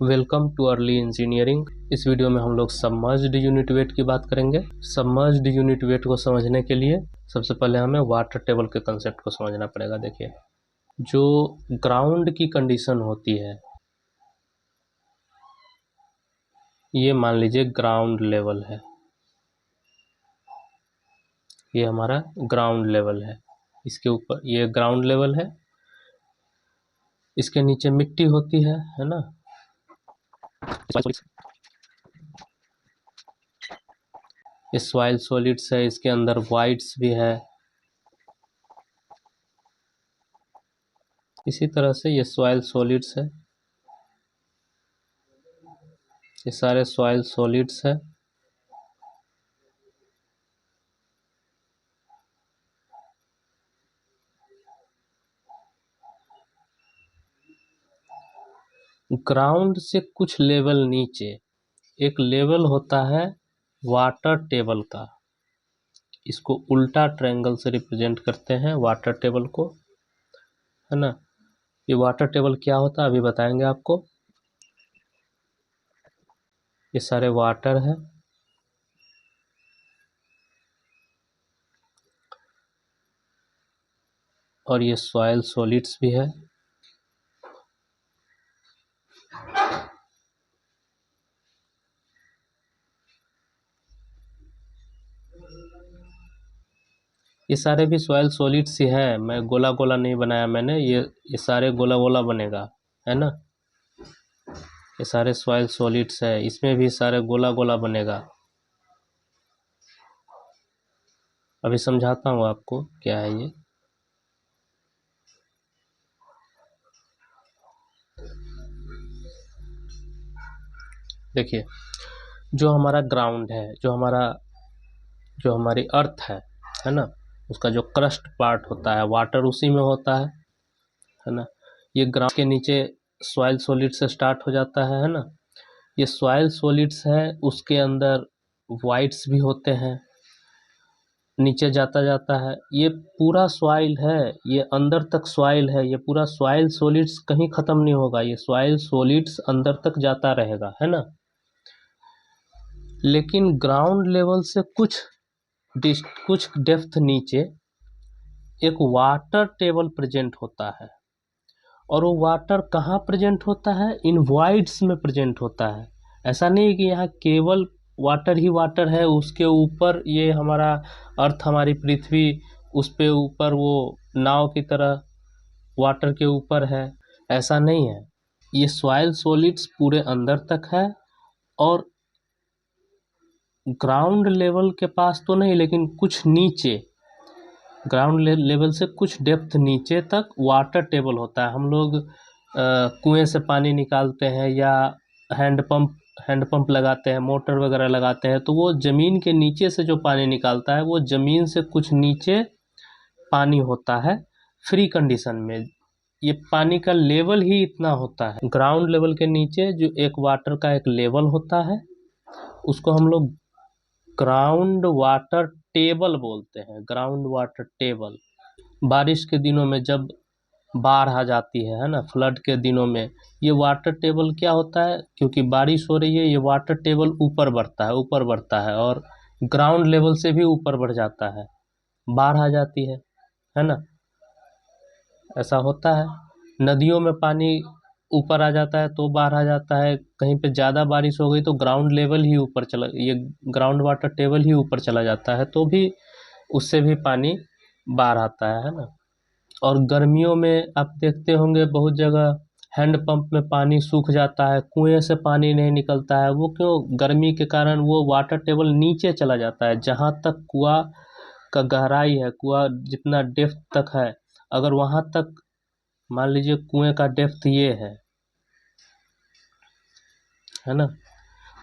Welcome too early engineering. इस video में हम लोग सबमर्ज्ड यूनिट वेट की बात करेंगे। सबमर्ज्ड यूनिट वेट को समझने के लिए सबसे पहले हमें वाटर टेबल के कंसेप्ट को समझना पड़ेगा। देखिए, जो ग्राउंड की कंडीशन होती है, ये मान लीजिए ग्राउंड लेवल है, ये हमारा ग्राउंड लेवल है। इसके ऊपर ये ग्राउंड लेवल है, इसके नीचे मिट्टी होती है ना। ये सॉइल सॉलिड्स है, इसके अंदर वाइड्स भी है। इसी तरह से ये सॉइल सॉलिड्स है, ये सारे सॉइल सॉलिड्स है। ग्राउंड से कुछ लेवल नीचे एक लेवल होता है वाटर टेबल का। इसको उल्टा ट्रायंगल से रिप्रेजेंट करते हैं वाटर टेबल को, है ना। ये वाटर टेबल क्या होता है अभी बताएंगे आपको। ये सारे वाटर है, और ये सॉइल सॉलिड्स भी है। ये सारे भी सॉइल सॉलिड्स ही है, मैं गोला गोला नहीं बनाया मैंने, ये सारे गोला गोला बनेगा, है ना। ये सारे सॉइल सॉलिड्स है, इसमें भी सारे गोला गोला बनेगा। अभी समझाता हूँ आपको क्या है ये। देखिए, जो हमारा ग्राउंड है, जो हमारी अर्थ है ना, उसका जो क्रस्ट पार्ट होता है वाटर उसी में होता है ना। ये ग्राउंड के नीचे सॉइल सॉलिड से स्टार्ट हो जाता है ना। ये सॉइल सॉलिड्स है, उसके अंदर वाइड्स भी होते हैं, नीचे जाता जाता है। ये पूरा सॉइल है, ये अंदर तक सॉइल है, ये पूरा सॉइल सॉलिड्स कहीं ख़त्म नहीं होगा, ये सॉइल सॉलिड्स अंदर तक जाता रहेगा, है ना। लेकिन ग्राउंड लेवल से कुछ डेप्थ नीचे एक वाटर टेबल प्रेजेंट होता है, और वो वाटर कहाँ प्रेजेंट होता है, इन वॉइड्स में प्रेजेंट होता है। ऐसा नहीं है कि यहाँ केवल वाटर ही वाटर है, उसके ऊपर ये हमारा अर्थ, हमारी पृथ्वी, उस पे ऊपर वो नाव की तरह वाटर के ऊपर है, ऐसा नहीं है। ये सॉइल सॉलिड्स पूरे अंदर तक है, और ग्राउंड लेवल के पास तो नहीं, लेकिन कुछ नीचे ग्राउंड लेवल से कुछ डेप्थ नीचे तक वाटर टेबल होता है। हम लोग कुएं से पानी निकालते हैं, या हैंडपंप लगाते हैं, मोटर वगैरह लगाते हैं, तो वो ज़मीन के नीचे से जो पानी निकालता है वो ज़मीन से कुछ नीचे पानी होता है फ्री कंडीशन में। ये पानी का लेवल ही इतना होता है। ग्राउंड लेवल के नीचे जो एक वाटर का एक लेवल होता है, उसको हम लोग ग्राउंड वाटर टेबल बोलते हैं, ग्राउंड वाटर टेबल। बारिश के दिनों में जब बाढ़ आ जाती है ना, फ्लड के दिनों में, ये वाटर टेबल क्या होता है, क्योंकि बारिश हो रही है, ये वाटर टेबल ऊपर बढ़ता है, और ग्राउंड लेवल से भी ऊपर बढ़ जाता है। बाढ़ आ जाती है ना, ऐसा होता है। नदियों में पानी ऊपर आ जाता है तो बाढ़ आ जाता है, कहीं पे ज़्यादा बारिश हो गई तो ग्राउंड लेवल ही ऊपर चला, ये ग्राउंड वाटर टेबल ही ऊपर चला जाता है, तो भी उससे भी पानी बाढ़ आता है ना। और गर्मियों में आप देखते होंगे बहुत जगह हैंडपंप में पानी सूख जाता है, कुएं से पानी नहीं निकलता है। वो क्यों? गर्मी के कारण वो वाटर टेबल नीचे चला जाता है। जहाँ तक कुआं का गहराई है, कुआं जितना डेप्थ तक है, अगर वहाँ तक मान लीजिए कुएं का डेप्थ ये है ना,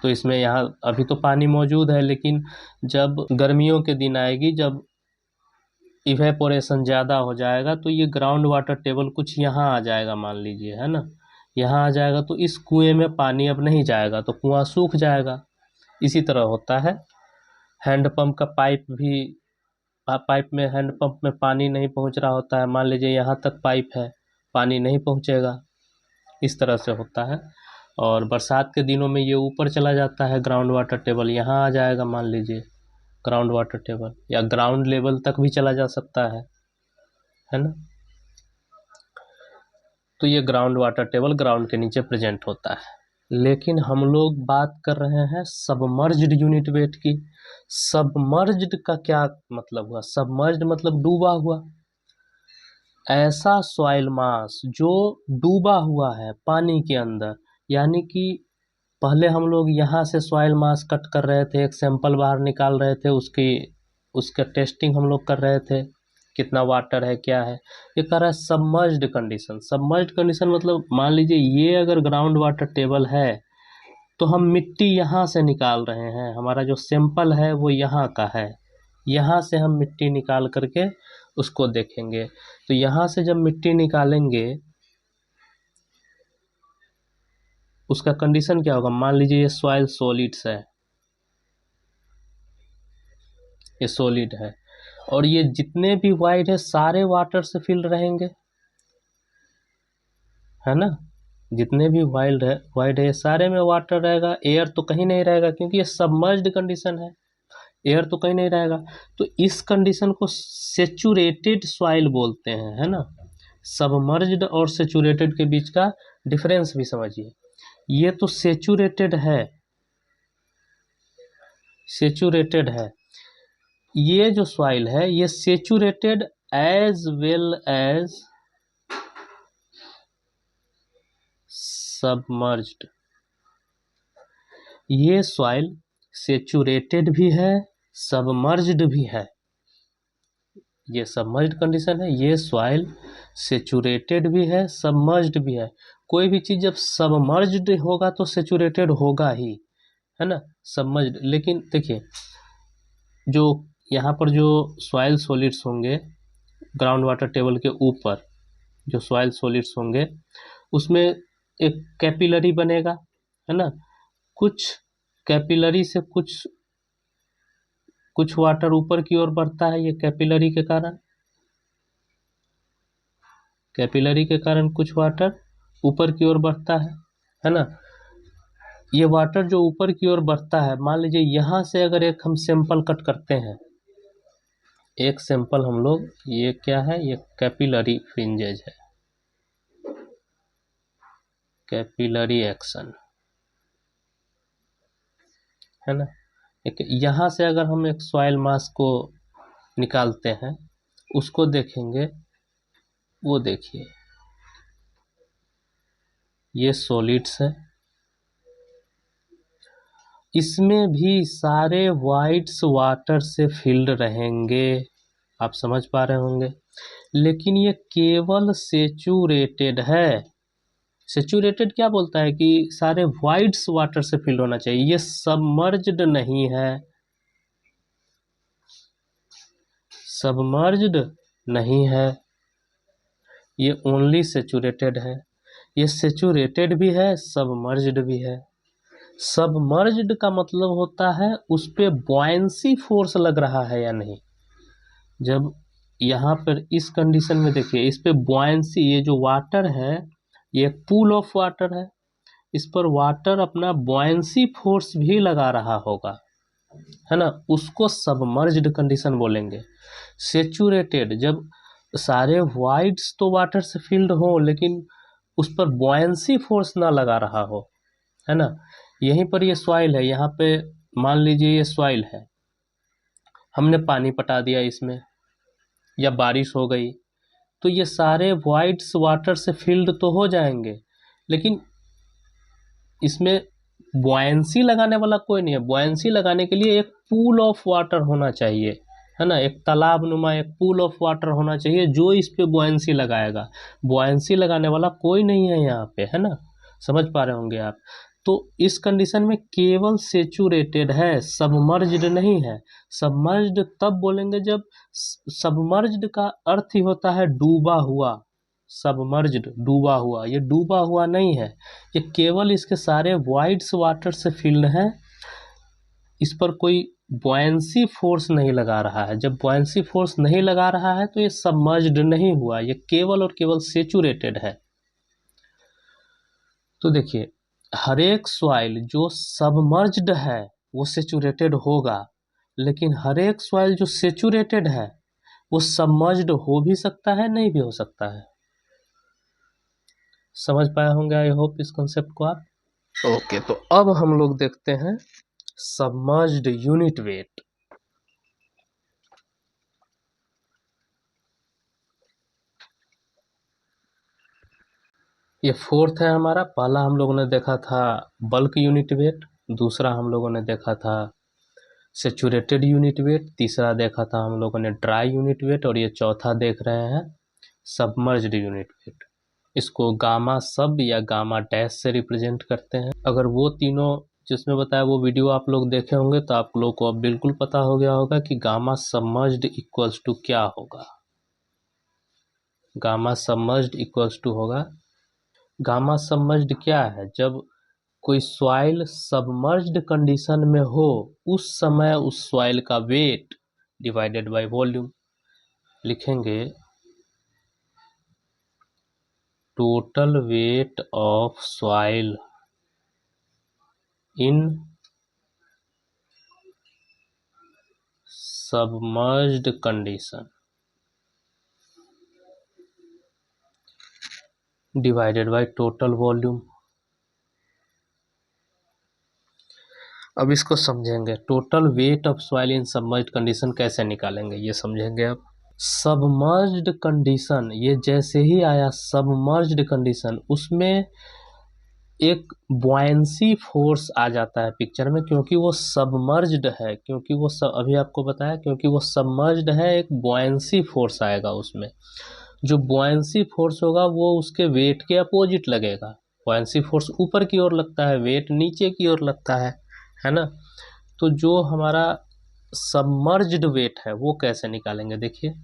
तो इसमें यहाँ अभी तो पानी मौजूद है, लेकिन जब गर्मियों के दिन आएगी, जब इवेपोरेशन ज़्यादा हो जाएगा, तो ये ग्राउंड वाटर टेबल कुछ यहाँ आ जाएगा, मान लीजिए, है ना। यहाँ आ जाएगा तो इस कुएं में पानी अब नहीं जाएगा, तो कुआं सूख जाएगा। इसी तरह होता है। हैंडपंप का पाइप भी, पाइप में हैंडपंप में पानी नहीं पहुँच रहा होता है, मान लीजिए यहाँ तक पाइप है, पानी नहीं पहुँचेगा, इस तरह से होता है। और बरसात के दिनों में ये ऊपर चला जाता है ग्राउंड वाटर टेबल, यहाँ आ जाएगा मान लीजिए ग्राउंड वाटर टेबल, या ग्राउंड लेवल तक भी चला जा सकता है ना। तो ये ग्राउंड वाटर टेबल ग्राउंड के नीचे प्रेजेंट होता है। लेकिन हम लोग बात कर रहे हैं सबमर्ज्ड यूनिट वेट की। सबमर्ज्ड का क्या मतलब हुआ? सबमर्ज्ड मतलब डूबा हुआ। ऐसा सॉइल मास जो डूबा हुआ है पानी के अंदर, यानी कि पहले हम लोग यहाँ से सॉइल मास कट कर रहे थे, एक सैंपल बाहर निकाल रहे थे, उसका टेस्टिंग हम लोग कर रहे थे, कितना वाटर है क्या है। ये कह रहा है सबमर्ज्ड कंडीशन। सबमर्ज्ड कंडीशन मतलब मान लीजिए ये अगर ग्राउंड वाटर टेबल है तो हम मिट्टी यहाँ से निकाल रहे हैं, हमारा जो सैंपल है वो यहाँ का है, यहाँ से हम मिट्टी निकाल करके उसको देखेंगे। तो यहाँ से जब मिट्टी निकालेंगे उसका कंडीशन क्या होगा? मान लीजिए ये सॉइल सॉलिड्स है, ये सॉलिड है, और ये जितने भी वाइड है सारे वाटर से फिल्ड रहेंगे, है ना। जितने भी वाइड है सारे में वाटर रहेगा, एयर तो कहीं नहीं रहेगा क्योंकि ये सबमर्ज्ड कंडीशन है, एयर तो कहीं नहीं रहेगा। तो इस कंडीशन को सेचुरेटेड सॉइल बोलते हैं, है ना। सबमर्ज्ड और सेचुरेटेड के बीच का डिफरेंस भी समझिए। ये तो सेचुरेटेड है, सेचुरेटेड है, ये जो सॉइल है ये saturated as well as submerged. ये सॉइल सेचुरेटेड भी है, सबमर्ज्ड भी है। ये सबमर्ज्ड कंडीशन है, ये सॉइल सेचुरेटेड भी है, सबमर्ज्ड भी है। कोई भी चीज़ जब सबमर्ज्ड होगा तो सेचुरेटेड होगा ही, है ना, सबमर्ज्ड। लेकिन देखिए जो यहाँ पर जो सॉइल सॉलिड्स होंगे ग्राउंड वाटर टेबल के ऊपर, जो सॉइल सॉलिड्स होंगे उसमें एक कैपिलरी बनेगा, है ना। कुछ कैपिलरी से कुछ वाटर ऊपर की ओर बढ़ता है, ये कैपिलरी के कारण, कैपिलरी के कारण कुछ वाटर ऊपर की ओर बढ़ता है ना। ये वाटर जो ऊपर की ओर बढ़ता है, मान लीजिए यहाँ से अगर एक हम सैंपल कट करते हैं, एक सैंपल हम लोग, ये क्या है, ये कैपिलरी फ्रिंजेज है, कैपिलरी एक्शन, है ना। एक यहाँ से अगर हम एक सॉइल मास को निकालते हैं, उसको देखेंगे, वो देखिए ये सॉलिड्स है, इसमें भी सारे वाइड्स वाटर से फिल्ड रहेंगे, आप समझ पा रहे होंगे। लेकिन ये केवल सेचुरेटेड है। सेचुरेटेड क्या बोलता है कि सारे वाइड्स वाटर से फिल्ड होना चाहिए, ये सबमर्ज्ड नहीं है, सबमर्ज्ड नहीं है, ये ओनली सेचुरेटेड है। ये सेचुरेटेड भी है, सबमर्ज्ड भी है। सबमर्ज्ड का मतलब होता है उस पे बॉयंसी फोर्स लग रहा है या नहीं। जब यहाँ पर इस कंडीशन में देखिए, इस पे बॉयंसी, ये जो वाटर है ये पूल ऑफ वाटर है, इस पर वाटर अपना बॉयंसी फोर्स भी लगा रहा होगा, है ना, उसको सबमर्ज्ड कंडीशन बोलेंगे। सेचुरेटेड जब सारे वाइड्स तो वाटर से फिल्ड हो लेकिन उस पर बॉयंसी फोर्स ना लगा रहा हो, है ना। यहीं पर ये सॉइल है, यहाँ पे मान लीजिए ये सॉइल है, हमने पानी पटा दिया इसमें या बारिश हो गई, तो ये सारे वाइड्स वाटर से फिल्ड तो हो जाएंगे, लेकिन इसमें बॉयंसी लगाने वाला कोई नहीं है। बॉयंसी लगाने के लिए एक पूल ऑफ वाटर होना चाहिए, है ना, एक तालाब नुमा एक पूल ऑफ वाटर होना चाहिए जो इस पे बॉयंसी लगाएगा। बॉयंसी लगाने वाला कोई नहीं है यहाँ पे, है ना, समझ पा रहे होंगे आप। तो इस कंडीशन में केवल सेचुरेटेड है, सबमर्ज्ड नहीं है। सबमर्ज्ड तब बोलेंगे जब, सबमर्ज्ड का अर्थ ही होता है डूबा हुआ, सबमर्ज्ड डूबा हुआ, ये डूबा हुआ नहीं है, ये केवल इसके सारे वाइड्स वाटर से फिल्ड हैं, इस पर कोई बॉयंसी फोर्स नहीं लगा रहा है। जब बॉयंसी फोर्स नहीं लगा रहा है तो ये सबमर्ज्ड नहीं हुआ, ये केवल और केवल सेचुरेटेड है। तो देखिए हर एक सॉइल जो सबमर्ज्ड है वो सेचुरेटेड होगा, लेकिन हर एक सॉइल जो सेचुरेटेड है वो सबमर्ज्ड हो भी सकता है, नहीं भी हो सकता है। समझ पाए होंगे आई होप इस कॉन्सेप्ट को आप। ओके, तो अब हम लोग देखते हैं सबमर्ज्ड यूनिट वेट। ये फोर्थ है हमारा। पहला हम लोगों ने देखा था बल्क यूनिट वेट, दूसरा हम लोगों ने देखा था सेचुरेटेड यूनिट वेट, तीसरा देखा था हम लोगों ने ड्राई यूनिट वेट, और ये चौथा देख रहे हैं सबमर्ज्ड यूनिट वेट। इसको गामा सब या गामा डैश से रिप्रेजेंट करते हैं। अगर वो तीनों जिसमें बताया वो वीडियो आप लोग देखे होंगे तो आप लोग को अब बिल्कुल पता हो गया होगा कि गामा सबमर्ज्ड इक्वल्स टू क्या होगा। गामा सबमर्ज्ड इक्वल्स टू होगा, गामा सबमर्ज्ड क्या है, जब कोई सॉइल सबमर्ज्ड कंडीशन में हो उस समय उस सॉइल का वेट डिवाइडेड बाय वॉल्यूम। लिखेंगे total weight of soil in submerged condition divided by total volume. अब इसको समझेंगे, total weight of soil in submerged condition कैसे निकालेंगे ये समझेंगे। अब सबमर्ज्ड कंडीशन, ये जैसे ही आया सबमर्ज्ड कंडीशन, उसमें एक बुयांसी फोर्स आ जाता है पिक्चर में, क्योंकि वो सबमर्ज्ड है, क्योंकि वो अभी आपको बताया, क्योंकि वो सबमर्ज्ड है, एक बुयांसी फोर्स आएगा उसमें। जो बुयांसी फोर्स होगा वो उसके वेट के अपोजिट लगेगा। बुयांसी फोर्स ऊपर की ओर लगता है, वेट नीचे की ओर लगता है ना। तो जो हमारा सबमर्ज्ड वेट है वो कैसे निकालेंगे, देखिए।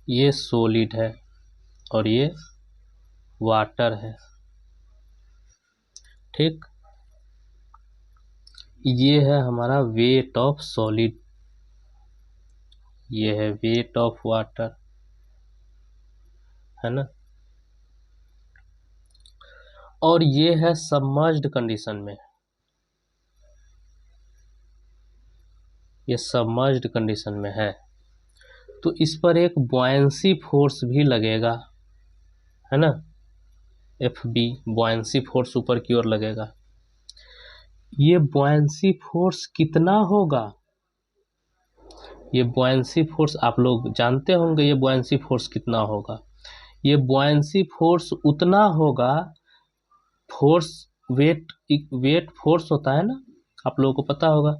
ये सॉलिड है और ये वाटर है, ठीक। ये है हमारा वेट ऑफ सॉलिड, ये है वेट ऑफ वाटर, है ना। और ये है सबमर्ज्ड कंडीशन में, ये सबमर्ज्ड कंडीशन में है, तो इस पर एक बुयांसी फोर्स भी लगेगा, है ना। एफ बी बुयांसी फोर्स ऊपर की ओर लगेगा। ये बुयांसी फोर्स कितना होगा, ये बुयांसी फोर्स आप लोग जानते होंगे, ये बुयांसी फोर्स कितना होगा। ये बुयांसी फोर्स उतना होगा, फोर्स वेट फोर्स होता है ना, आप लोगों को पता होगा।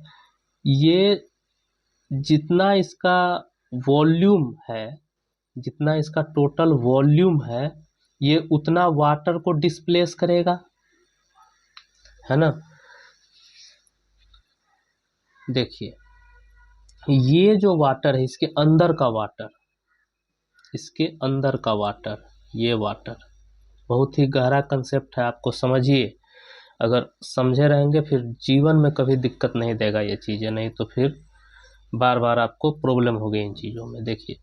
ये जितना इसका वॉल्यूम है, जितना इसका टोटल वॉल्यूम है, ये उतना वाटर को डिस्प्लेस करेगा, है ना। देखिए ये जो वाटर है, इसके अंदर का वाटर, इसके अंदर का वाटर, ये वाटर बहुत ही गहरा कंसेप्ट है, आपको समझिए। अगर समझे रहेंगे फिर जीवन में कभी दिक्कत नहीं देगा ये चीज़ें, नहीं तो फिर बार बार आपको प्रॉब्लम होगी इन चीज़ों में। देखिए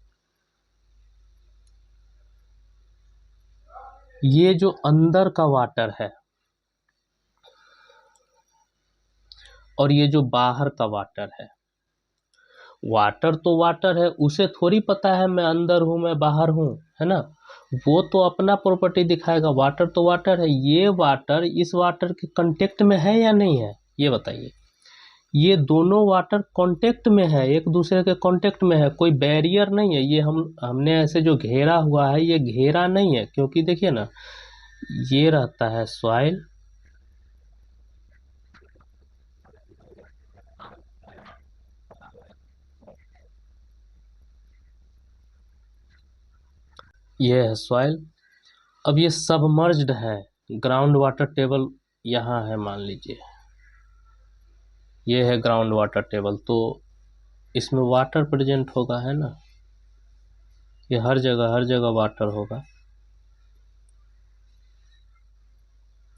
ये जो अंदर का वाटर है और ये जो बाहर का वाटर है, वाटर तो वाटर है, उसे थोड़ी पता है मैं अंदर हूँ मैं बाहर हूँ, है ना। वो तो अपना प्रॉपर्टी दिखाएगा, वाटर तो वाटर है। ये वाटर इस वाटर के कांटेक्ट में है या नहीं है, ये बताइए। ये दोनों वाटर कांटेक्ट में है, एक दूसरे के कांटेक्ट में है, कोई बैरियर नहीं है। ये हमने ऐसे जो घेरा हुआ है ये घेरा नहीं है, क्योंकि देखिए ना, ये रहता है सॉइल, ये है सॉइल। अब ये सबमर्ज्ड है, ग्राउंड वाटर टेबल यहाँ है मान लीजिए, ये है ग्राउंड वाटर टेबल, तो इसमें वाटर प्रेजेंट होगा, है ना। ये हर जगह वाटर होगा,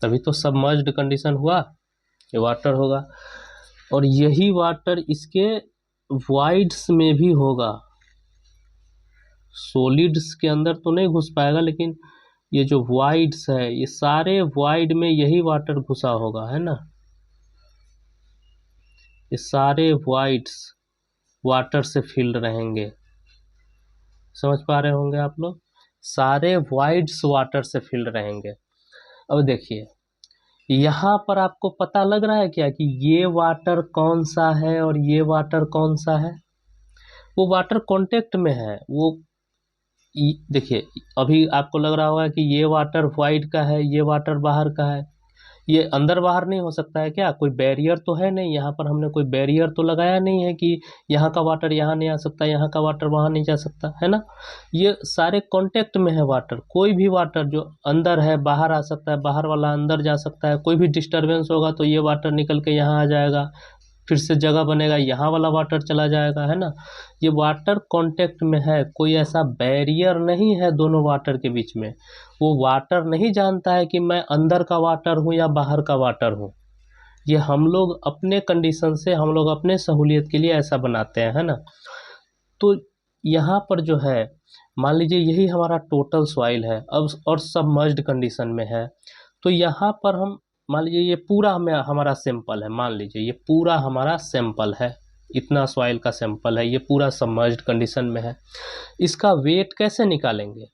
तभी तो सबमर्ज्ड कंडीशन हुआ, ये वाटर होगा। और यही वाटर इसके वॉइड्स में भी होगा, सॉलिड्स के अंदर तो नहीं घुस पाएगा, लेकिन ये जो वॉइड्स है, ये सारे वॉइड में यही वाटर घुसा होगा, है ना। ये सारे वॉइड्स वाटर से फिल्ड रहेंगे, समझ पा रहे होंगे आप लोग। सारे वॉइड्स वाटर से फिल्ड रहेंगे। अब देखिए यहाँ पर आपको पता लग रहा है क्या कि ये वाटर कौन सा है और ये वाटर कौन सा है। वो वाटर कांटेक्ट में है। वो देखिए अभी आपको लग रहा होगा कि ये वाटर वाइड का है, ये वाटर बाहर का है। ये अंदर बाहर नहीं हो सकता है क्या, कोई बैरियर तो है नहीं। यहाँ पर हमने कोई बैरियर तो लगाया नहीं है कि यहाँ का वाटर यहाँ नहीं आ सकता, यहाँ का वाटर वहाँ नहीं जा सकता, है ना। ये सारे कांटेक्ट में है वाटर। कोई भी वाटर जो अंदर है बाहर आ सकता है, बाहर वाला अंदर जा सकता है। कोई भी डिस्टरबेंस होगा तो ये वाटर निकल के यहाँ आ जाएगा, फिर से जगह बनेगा, यहाँ वाला वाटर चला जाएगा, है ना। ये वाटर कांटेक्ट में है, कोई ऐसा बैरियर नहीं है दोनों वाटर के बीच में। वो वाटर नहीं जानता है कि मैं अंदर का वाटर हूँ या बाहर का वाटर हूँ। ये हम लोग अपने कंडीशन से, हम लोग अपने सहूलियत के लिए ऐसा बनाते हैं, है ना। तो यहाँ पर जो है मान लीजिए यही हमारा टोटल सॉइल है अब और सबमर्ज्ड कंडीशन में है। तो यहाँ पर हम मान लीजिए ये पूरा हमारा सैंपल है, मान लीजिए ये पूरा हमारा सैंपल है, इतना सॉइल का सैंपल है, ये पूरा सबमर्ज्ड कंडीशन में है। इसका वेट कैसे निकालेंगे।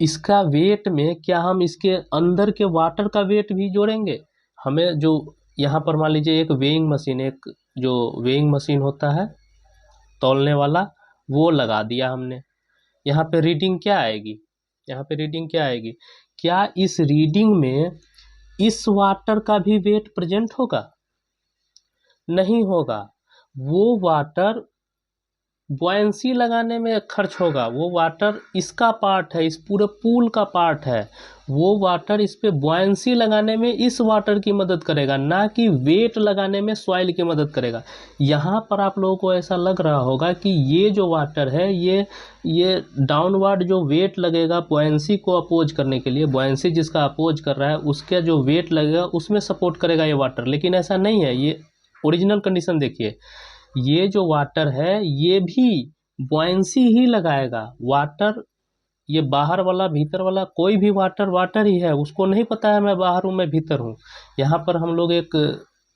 इसका वेट में क्या हम इसके अंदर के वाटर का वेट भी जोड़ेंगे। हमें जो यहाँ पर मान लीजिए एक वेइंग मशीन, एक जो वेइंग मशीन होता है तौलने वाला, वो लगा दिया हमने। यहाँ पे रीडिंग क्या आएगी, यहाँ पे रीडिंग क्या आएगी। क्या इस रीडिंग में इस वाटर का भी वेट प्रेजेंट होगा, नहीं होगा। वो वाटर बॉयंसी लगाने में खर्च होगा। वो वाटर इसका पार्ट है, इस पूरे पूल का पार्ट है। वो वाटर इस पे बॉयंसी लगाने में इस वाटर की मदद करेगा, ना कि वेट लगाने में सॉइल की मदद करेगा। यहाँ पर आप लोगों को ऐसा लग रहा होगा कि ये जो वाटर है ये डाउनवर्ड जो वेट लगेगा बॉयंसी को अपोज करने के लिए, बॉयंसी जिसका अपोज कर रहा है उसका जो वेट लगेगा उसमें सपोर्ट करेगा ये वाटर, लेकिन ऐसा नहीं है। ये ओरिजिनल कंडीशन देखिए, ये जो वाटर है ये भी बॉयंसी ही लगाएगा। वाटर ये बाहर वाला भीतर वाला कोई भी वाटर वाटर ही है, उसको नहीं पता है मैं बाहर हूँ मैं भीतर हूँ। यहाँ पर हम लोग एक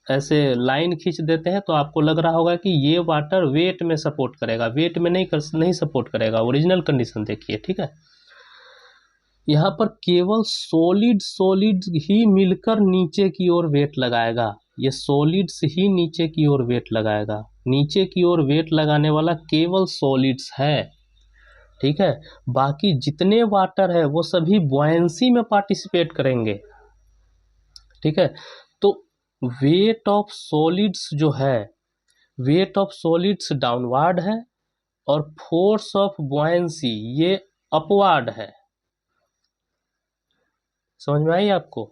ऐसे लाइन खींच देते हैं तो आपको लग रहा होगा कि ये वाटर वेट में सपोर्ट करेगा, वेट में नहीं सपोर्ट करेगा। ओरिजिनल कंडीशन देखिए, ठीक है। यहाँ पर केवल सॉलिड ही मिलकर नीचे की ओर वेट लगाएगा। ये सॉलिड्स ही नीचे की ओर वेट लगाएगा। नीचे की ओर वेट लगाने वाला केवल सॉलिड्स है, ठीक है। बाकी जितने वाटर है वो सभी बॉयंसी में पार्टिसिपेट करेंगे, ठीक है। तो वेट ऑफ सॉलिड्स जो है, वेट ऑफ सॉलिड्स डाउनवर्ड है और फोर्स ऑफ बॉयंसी ये अपवर्ड है। समझ में आई आपको।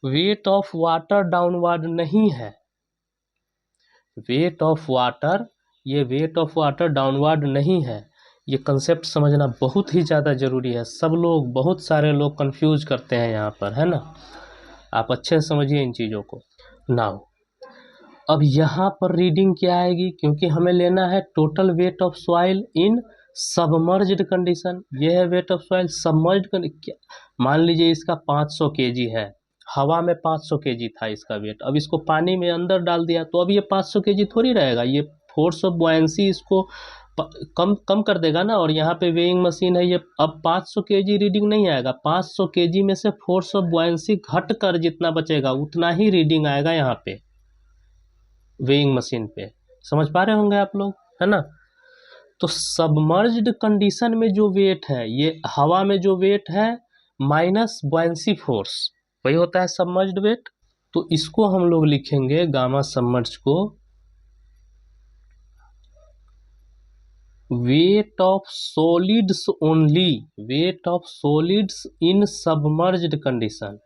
वेट ऑफ वाटर डाउनवर्ड नहीं है, वेट ऑफ वाटर, ये वेट ऑफ वाटर डाउनवर्ड नहीं है। ये कंसेप्ट समझना बहुत ही ज़्यादा ज़रूरी है। सब लोग, बहुत सारे लोग कंफ्यूज करते हैं यहाँ पर, है ना। आप अच्छे से समझिए इन चीज़ों को। नाउ अब यहाँ पर रीडिंग क्या आएगी, क्योंकि हमें लेना है total weight of soil in submerged condition. ये है weight of soil submerged condition. मान लीजिए इसका 500 केजी है, हवा में 500 केजी था इसका वेट, अब इसको पानी में अंदर डाल दिया तो अब ये 500 केजी थोड़ी रहेगा। ये फोर्स ऑफ बॉयंसी इसको कम कर देगा ना। और यहाँ पे वेइंग मशीन है, ये अब 500 केजी रीडिंग नहीं आएगा। 500 केजी में से फोर्स ऑफ बॉयंसी घट कर जितना बचेगा उतना ही रीडिंग आएगा यहाँ पे वेइंग मशीन पे। समझ पा रहे होंगे आप लोग, है ना। तो सबमर्ज्ड कंडीशन में जो वेट है, ये हवा में जो वेट है माइनस बॉयंसी फोर्स, वही होता है सबमर्ज्ड वेट। तो इसको हम लोग लिखेंगे गामा सबमर्ज को weight of solids only, weight of solids in submerged condition,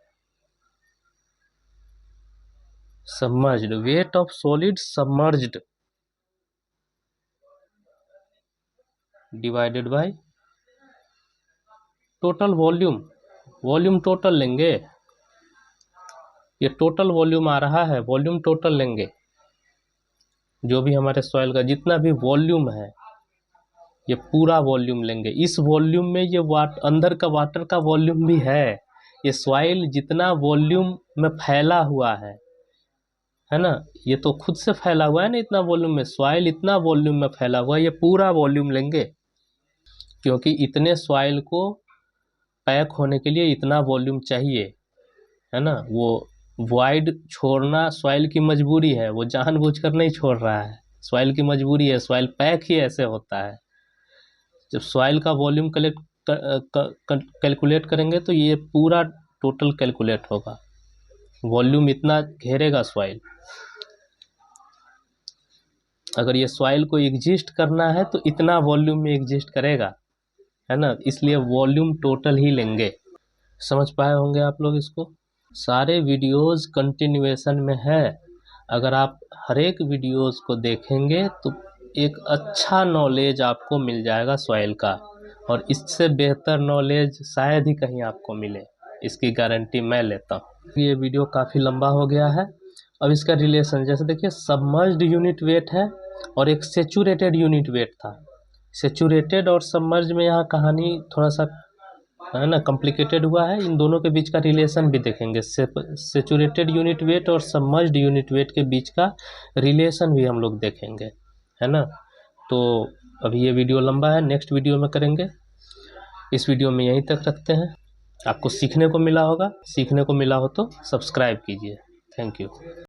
submerged, weight of solid submerged divided by total volume. Volume total लेंगे, ये टोटल वॉल्यूम आ रहा है, वॉल्यूम टोटल लेंगे जो भी हमारे सॉइल का जितना भी वॉल्यूम है, ये पूरा वॉल्यूम लेंगे। इस वॉल्यूम में ये अंदर का वाटर का वॉल्यूम भी है। ये सॉइल जितना वॉल्यूम में फैला हुआ है ना, ये तो खुद से फैला हुआ है ना इतना वॉल्यूम में, सॉइल इतना वॉल्यूम में फैला हुआ है, ये पूरा वॉल्यूम लेंगे क्योंकि इतने सॉइल को पैक होने के लिए इतना वॉल्यूम चाहिए, है ना। वो वॉइड छोड़ना सॉइल की मजबूरी है, वो जानबूझकर नहीं छोड़ रहा है, सॉइल की मजबूरी है, सॉइल पैक ही ऐसे होता है। जब सॉइल का वॉल्यूम कैलकुलेट करेंगे तो ये पूरा टोटल कैलकुलेट होगा, वॉल्यूम इतना घेरेगा सॉइल। अगर ये सॉइल को एग्जिस्ट करना है तो इतना वॉल्यूम में एग्जिस्ट करेगा, है ना, इसलिए वॉल्यूम टोटल ही लेंगे। समझ पाए होंगे आप लोग इसको। सारे वीडियोस कंटिन्यूएशन में है, अगर आप हर एक वीडियोस को देखेंगे तो एक अच्छा नॉलेज आपको मिल जाएगा सॉइल का, और इससे बेहतर नॉलेज शायद ही कहीं आपको मिले, इसकी गारंटी मैं लेता हूँ। ये वीडियो काफ़ी लंबा हो गया है। अब इसका रिलेशन जैसे देखिए, सबमर्ज्ड यूनिट वेट है और एक सेचुरेटेड यूनिट वेट था। सेचुरेटेड और सबमर्ज में यहाँ कहानी थोड़ा सा है ना कॉम्प्लिकेटेड हुआ है, इन दोनों के बीच का रिलेशन भी देखेंगे। सेचुरेटेड यूनिट वेट और सबमर्ज्ड यूनिट वेट के बीच का रिलेशन भी हम लोग देखेंगे, है ना। तो अभी ये वीडियो लंबा है, नेक्स्ट वीडियो में करेंगे। इस वीडियो में यहीं तक रखते हैं। आपको सीखने को मिला होगा, सीखने को मिला हो तो सब्सक्राइब कीजिए। Thank you.